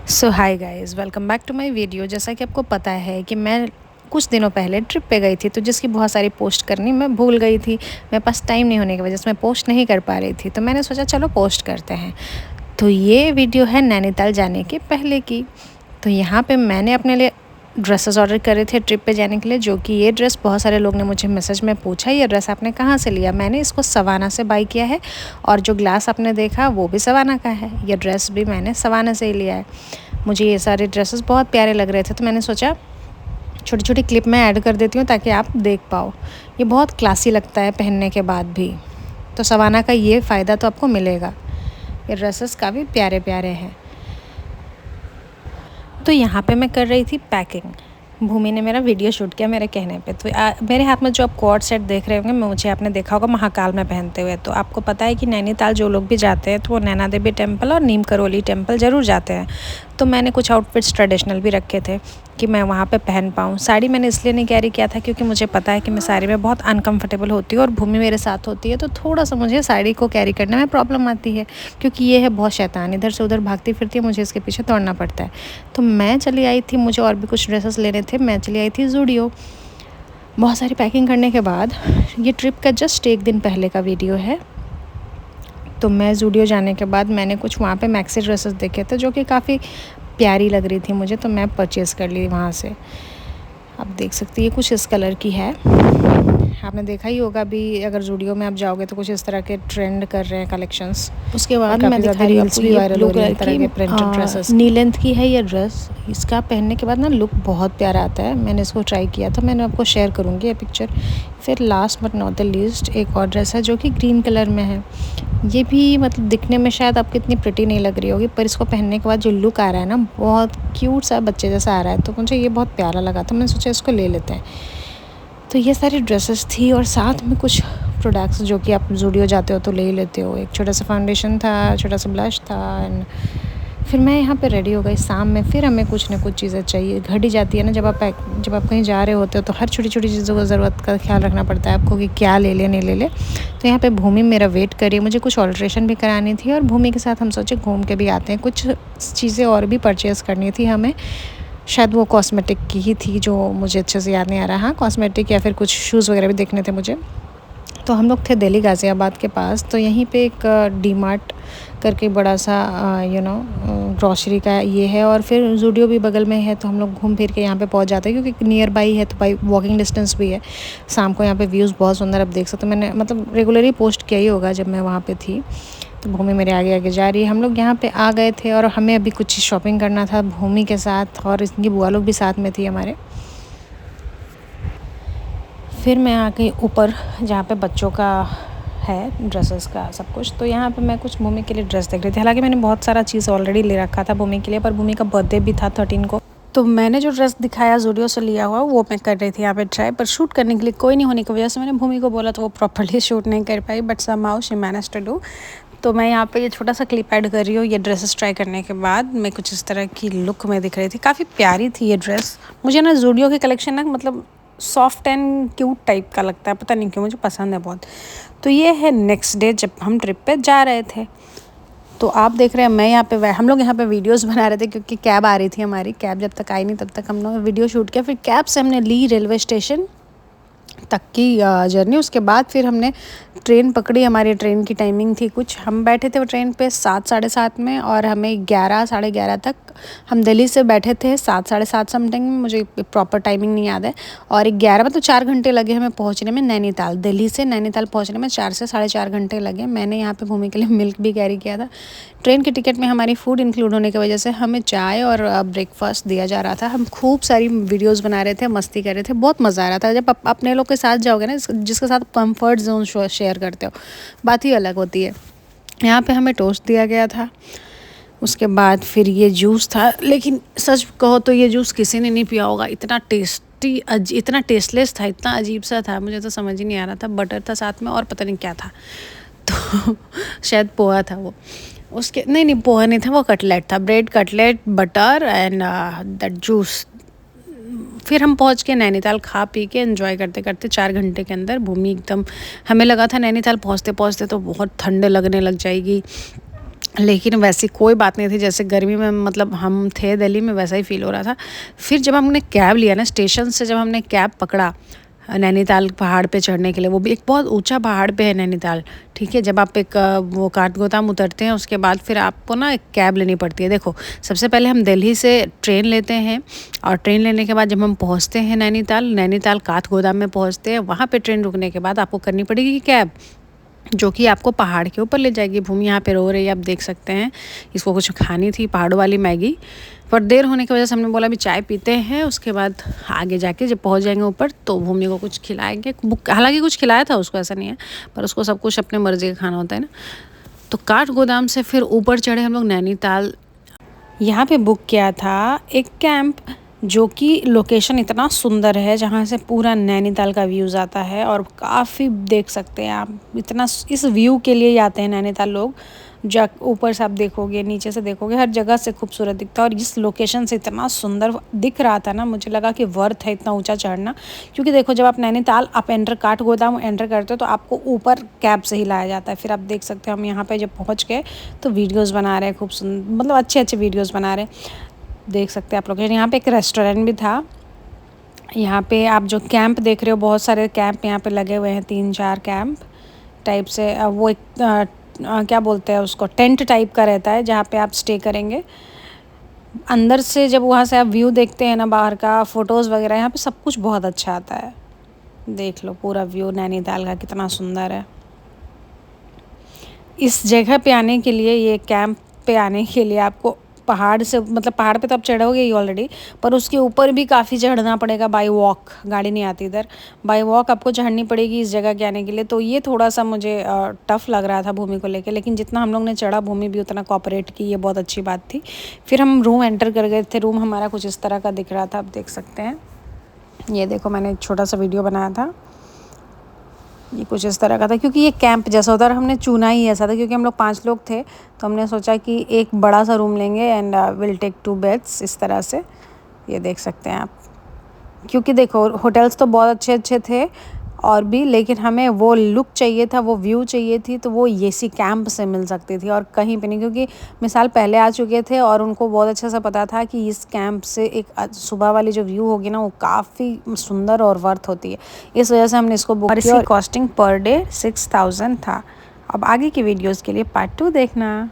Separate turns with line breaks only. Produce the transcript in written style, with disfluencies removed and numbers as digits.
So hi guys, welcome back to my video. जैसा कि आपको पता है कि मैं कुछ दिनों पहले ट्रिप पे गई थी, तो जिसकी बहुत सारी पोस्ट करनी मैं भूल गई थी। मेरे पास टाइम नहीं होने की वजह से मैं पोस्ट नहीं कर पा रही थी, तो मैंने सोचा चलो पोस्ट करते हैं। तो ये वीडियो है नैनीताल जाने के पहले की। तो यहाँ पे मैंने अपने लिए ड्रेसेस ऑर्डर करे थे ट्रिप पे जाने के लिए, जो कि ये ड्रेस बहुत सारे लोग ने मुझे मैसेज में पूछा ये ड्रेस आपने कहाँ से लिया। मैंने इसको सवाना से बाई किया है, और जो ग्लास आपने देखा वो भी सवाना का है। ये ड्रेस भी मैंने सवाना से ही लिया है। मुझे ये सारे ड्रेसेस बहुत प्यारे लग रहे थे, तो मैंने सोचा छोटी छोटी क्लिप में ऐड कर देती हूँ ताकि आप देख पाओ। ये बहुत क्लासी लगता है पहनने के बाद भी, तो सवाना का ये फ़ायदा तो आपको मिलेगा। ये ड्रेसेस काफ़ी प्यारे प्यारे हैं। तो यहाँ पे मैं कर रही थी पैकिंग। भूमि ने मेरा वीडियो शूट किया मेरे कहने पे। तो मेरे हाथ में जो आप कॉर्ड सेट देख रहे होंगे, मुझे आपने देखा होगा महाकाल में पहनते हुए। तो आपको पता है कि नैनीताल जो लोग भी जाते हैं तो वो नैना देवी टेम्पल और नीम करोली टेम्पल ज़रूर जाते हैं। तो मैंने कुछ आउटफिट्स ट्रेडिशनल भी रखे थे कि मैं वहाँ पे पहन पाऊँ। साड़ी मैंने इसलिए नहीं कैरी किया था क्योंकि मुझे पता है कि मैं साड़ी में बहुत अनकंफर्टेबल होती हूँ, और भूमि मेरे साथ होती है तो थोड़ा सा मुझे साड़ी को कैरी करने में प्रॉब्लम आती है, क्योंकि ये है बहुत शैतान, इधर से उधर भागती फिरती है, मुझे इसके पीछे दौड़ना पड़ता है। तो मैं चली आई थी, मुझे और भी कुछ ड्रेसेस लेने थे, मैं चली आई थी ज़ूडियो। बहुत सारी पैकिंग करने के बाद, ये ट्रिप का जस्ट एक दिन पहले का वीडियो है। तो मैं ज़ूडियो जाने के बाद मैंने कुछ वहाँ पे मैक्सी ड्रेसेस देखे थे जो कि काफ़ी प्यारी लग रही थी मुझे, तो मैं परचेज़ कर ली वहाँ से। आप देख सकती है कुछ इस कलर की है। आपने देखा ही होगा भी, अगर ज़ूडियो में आप जाओगे तो कुछ इस तरह के ट्रेंड कर रहे हैं कलेक्शंस। उसके बाद मैं दिखा रही हूँ आपको ये ब्लू कलर की प्रिंटेड ड्रेसेस। नी लेंथ की है ये ड्रेस। इसका पहनने के बाद ना लुक बहुत प्यारा आता है। मैंने इसको ट्राई किया था, मैंने आपको शेयर करूँगी ये पिक्चर। फिर last but not the least एक और ड्रेस है जो कि ग्रीन कलर में है। ये भी मतलब दिखने में शायद आपको इतनी प्रिटी नहीं लग रही होगी, पर इसको पहनने के बाद जो लुक आ रहा है ना, बहुत क्यूट सा बच्चे जैसा आ रहा है। तो मुझे ये बहुत प्यारा लगा, तो मैंने सोचा इसको ले लेते हैं। तो ये सारी ड्रेसेस थी, और साथ में कुछ प्रोडक्ट्स जो कि आप ज़ूडियो जाते हो तो ले ही लेते हो। एक छोटा सा फाउंडेशन था, छोटा सा ब्लश था। एंड फिर मैं यहाँ पे रेडी हो गई। शाम में फिर हमें कुछ ना कुछ चीज़ें चाहिए, घटी जाती है ना जब आप कहीं जा रहे होते हो, तो हर छोटी छोटी चीज़ों को ज़रूरत का ख्याल रखना पड़ता है आपको कि क्या ले ले नहीं ले ले। तो यहाँ पे भूमि मेरा वेट करी, मुझे कुछ ऑल्ट्रेशन भी करानी थी, और भूमि के साथ हम सोचे घूम के भी आते हैं। कुछ चीज़ें और भी परचेज़ करनी थी हमें, शायद वो कॉस्मेटिक की ही थी जो मुझे अच्छे से याद नहीं आ रहा। हाँ, कॉस्मेटिक या फिर कुछ शूज़ वगैरह भी देखने थे मुझे। तो हम लोग थे दिल्ली गाज़ियाबाद के पास। तो यहीं पे एक डी मार्ट करके बड़ा सा ग्रॉसरी का ये है, और फिर ज़ूडियो भी बगल में है। तो हम लोग घूम फिर के यहाँ पे पहुँच जाते हैं क्योंकि नियर बाई है, तो बाई वॉकिंग डिस्टेंस भी है। शाम को यहाँ पे व्यूज़ बहुत सुंदर आप देख सकते हो। मैंने मतलब रेगुलरली पोस्ट किया ही होगा जब मैं वहाँ पे थी। तो भूमि मेरे आगे आगे जा रही है। हम लोग यहाँ पे आ गए थे, और हमें अभी कुछ शॉपिंग करना था भूमि के साथ, और इनकी बुआ लोग भी साथ में थी हमारे। फिर मैं आ गई ऊपर जहाँ पे बच्चों का है ड्रेसेस का सब कुछ। तो यहाँ पे मैं कुछ भूमि के लिए ड्रेस देख रही थी। हालांकि मैंने बहुत सारा चीज़ ऑलरेडी ले रखा था भूमि के लिए, पर भूमि का बर्थडे भी था 13 को। तो मैंने जो ड्रेस दिखाया ज़ूडियो से लिया हुआ, वो मैं कर रही थी यहाँ पे ट्राई, पर शूट करने के लिए कोई नहीं होने की वजह से मैंने भूमि को बोला तो वो प्रॉपर्ली शूट नहीं कर पाई, but somehow she managed to do. तो मैं यहाँ पे ये छोटा सा क्लिप ऐड कर रही हूँ। ये ड्रेसेस ट्राई करने के बाद मैं कुछ इस तरह की लुक में दिख रही थी। काफ़ी प्यारी थी ये ड्रेस। मुझे ना ज़ूडियो की कलेक्शन ना मतलब सॉफ्ट एंड क्यूट टाइप का लगता है, पता नहीं क्यों मुझे पसंद है बहुत। तो ये है नेक्स्ट डे जब हम ट्रिप पे जा रहे थे। तो आप देख रहे हैं मैं यहाँ पे हम लोग यहाँ पे वीडियोस बना रहे थे, क्योंकि कैब आ रही थी हमारी। कैब जब तक आई नहीं तब तक हम लोग वीडियो शूट किया। फिर कैब से हमने ली रेलवे स्टेशन तक की जर्नी। उसके बाद फिर हमने ट्रेन पकड़ी। हमारी ट्रेन की टाइमिंग थी कुछ, हम बैठे थे वो ट्रेन पे 7 साढ़े 7 में, और हमें 11 साढ़े 11 तक हम दिल्ली से बैठे थे 7 साढ़े 7 समथिंग में, मुझे प्रॉपर टाइमिंग नहीं याद है। और 11 मतलब 4 घंटे लगे हमें पहुंचने में नैनीताल। दिल्ली से नैनीताल पहुंचने में 4 से साढ़े 4 घंटे लगे। मैंने यहाँ पे भूमि के लिए मिल्क भी कैरी किया था। ट्रेन की टिकट में हमारी फूड इंक्लूड होने की वजह से हमें चाय और ब्रेकफास्ट दिया जा रहा था। हम खूब सारी वीडियोस बना रहे थे, मस्ती कर रहे थे, बहुत मज़ा आ रहा था। जब अपने लोग के साथ जाओगे ना, जिसके साथ कंफर्ट जोन शेयर करते हो, बात ही अलग होती है। यहाँ पे हमें टोस्ट दिया गया था। उसके बाद फिर ये जूस था, लेकिन सच कहो तो ये जूस किसी ने नहीं पिया होगा। इतना टेस्टी, इतना टेस्टलेस था, इतना अजीब सा था, मुझे तो समझ ही नहीं आ रहा था। बटर था साथ में और पता नहीं क्या था, तो शायद पोहा था वो। उसके नहीं पोहा नहीं था, वो कटलेट था, bread cutlet, butter and that juice. फिर हम पहुंच के नैनीताल, खा पी के एंजॉय करते करते 4 घंटे के अंदर भूमि एकदम, हमें लगा था नैनीताल पहुंचते पहुंचते तो बहुत ठंड लगने लग जाएगी,
लेकिन वैसी कोई बात नहीं थी, जैसे गर्मी में मतलब हम थे दिल्ली में वैसा ही फ़ील हो रहा था। फिर जब हमने कैब लिया ना स्टेशन से, जब हमने कैब पकड़ा नैनीताल पहाड़ पे चढ़ने के लिए, वो भी एक बहुत ऊंचा पहाड़ पे है नैनीताल, ठीक है। जब आप एक वो काठगोदाम उतरते हैं उसके बाद फिर आपको ना एक कैब लेनी पड़ती है। देखो सबसे पहले हम दिल्ली से ट्रेन लेते हैं और ट्रेन लेने के बाद जब हम पहुंचते हैं नैनीताल काठगोदाम में पहुंचते हैं, वहाँ पे ट्रेन रुकने के बाद आपको करनी पड़ेगी कैब, जो कि आपको पहाड़ के ऊपर ले जाएगी। भूमि यहाँ पे रो रही है, आप देख सकते हैं। इसको कुछ खानी थी पहाड़ों वाली मैगी, पर देर होने की वजह से हमने बोला अभी चाय पीते हैं, उसके बाद आगे जाके जब पहुँच जाएंगे ऊपर तो भूमि को कुछ खिलाएंगे। हालांकि कुछ खिलाया था उसको, ऐसा नहीं है, पर उसको सब कुछ अपने मर्जी का खाना होता है ना। तो काठगोदाम से फिर ऊपर चढ़े हम लोग नैनीताल।
यहाँ पे बुक किया था एक कैंप, जो कि लोकेशन इतना सुंदर है जहाँ से पूरा नैनीताल का व्यूज़ आता है और काफ़ी देख सकते हैं आप। इतना इस व्यू के लिए ही आते हैं नैनीताल लोग। जा ऊपर से आप देखोगे, नीचे से देखोगे, हर जगह से खूबसूरत दिखता है। और इस लोकेशन से इतना सुंदर दिख रहा था ना, मुझे लगा कि वर्थ है इतना ऊंचा चढ़ना। क्योंकि देखो जब आप नैनीताल आप काठगोदाम एंटर करते हो तो आपको ऊपर कैब से ही लाया जाता है। फिर आप देख सकते हो हम यहाँ पे जब पहुँच गए तो वीडियोज़ बना रहे हैं, खूब सुंदर, मतलब अच्छे अच्छे वीडियोज़ बना रहे हैं। देख सकते हैं आप लोग। यहाँ पे एक रेस्टोरेंट भी था। यहाँ पे आप जो कैंप देख रहे हो, बहुत सारे कैंप यहाँ पे लगे हुए हैं, 3-4 कैंप टाइप से। वो एक क्या बोलते हैं उसको, टेंट टाइप का रहता है जहाँ पे आप स्टे करेंगे। अंदर से जब वहाँ से आप व्यू देखते हैं ना बाहर का, फ़ोटोज़ वगैरह, यहाँ पे सब कुछ बहुत अच्छा आता है। देख लो पूरा व्यू नैनीताल का कितना सुंदर है। इस जगह पे आने के लिए, ये कैंप पे आने के लिए आपको पहाड़ से, मतलब पहाड़ पे तो आप चढ़ोगे ही ऑलरेडी, पर उसके ऊपर भी काफ़ी चढ़ना पड़ेगा बाय वॉक। गाड़ी नहीं आती इधर, बाय वॉक आपको चढ़नी पड़ेगी इस जगह के आने के लिए। तो ये थोड़ा सा मुझे टफ़ लग रहा था भूमि को लेके, लेकिन जितना हम लोग ने चढ़ा भूमि भी उतना कोऑपरेट की, ये बहुत अच्छी बात थी। फिर हम रूम एंटर कर गए थे। रूम हमारा कुछ इस तरह का दिख रहा था, आप देख सकते हैं। ये देखो मैंने एक छोटा सा वीडियो बनाया था, ये कुछ इस तरह का था। क्योंकि ये कैंप जैसा होता है, हमने चुना ही ऐसा था क्योंकि हम लोग 5 लोग थे, तो हमने सोचा कि एक बड़ा सा रूम लेंगे एंड विल टेक 2 बेड्स इस तरह से। ये देख सकते हैं आप। क्योंकि देखो होटल्स तो बहुत अच्छे अच्छे थे और भी, लेकिन हमें वो लुक चाहिए था, वो व्यू चाहिए थी, तो वो एसी कैंप से मिल सकती थी और कहीं पे नहीं। क्योंकि मिसाल पहले आ चुके थे और उनको बहुत अच्छे से पता था कि इस कैंप से एक सुबह वाली जो व्यू होगी ना वो काफ़ी सुंदर और वर्थ होती है। इस वजह से हमने इसको बुक किया और इसकी कॉस्टिंग पर डे 6000 था। अब आगे की वीडियोज़ के लिए पार्ट 2 देखना।